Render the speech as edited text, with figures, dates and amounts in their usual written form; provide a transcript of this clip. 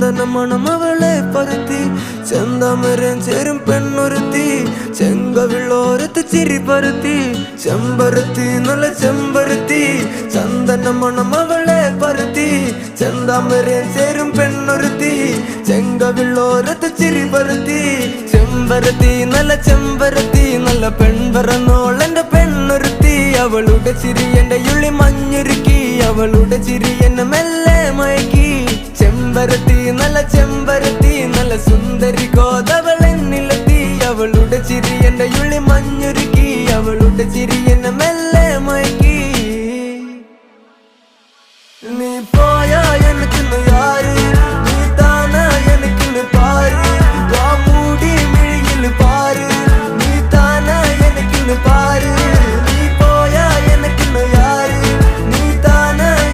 ചന്ദന മണം അവളെ പരത്തി ചെന്താമരൻ ചേരും പെണ്ണൊരുത്തി ചെങ്കവിളോരത്ത് ചിരി പരത്തി ചെമ്പരത്തി നല്ല ചെമ്പരത്തി ചന്ദന മണം അവളെ പരത്തി ചെന്താമരൻ ചേരും പെണ്ണൊരുത്തി ചെങ്കവിളോരത്ത് ചിരി പരത്തി ചെമ്പരത്തി നല്ല പെൺപറന്നോൾ എന്റെ പെണ്ണൊരുത്തി അവളുടെ ചിരി എന്റെ ഉള്ളി മഞ്ഞുരുക്കി അവളുടെ ചിരി എന്നെ മെല്ലെ മയക്കി ചെമ്പരത്തി നല്ല സുന്ദരി കോതവളെന്നിലെത്തി അവളുടെ ചിരി എന്റെ ഉള്ളി മഞ്ഞുരുക്കി അവളുടെ ചിരി എന്നെ മെല്ലെ മയക്കി നീ പോയാ എനിക്ക്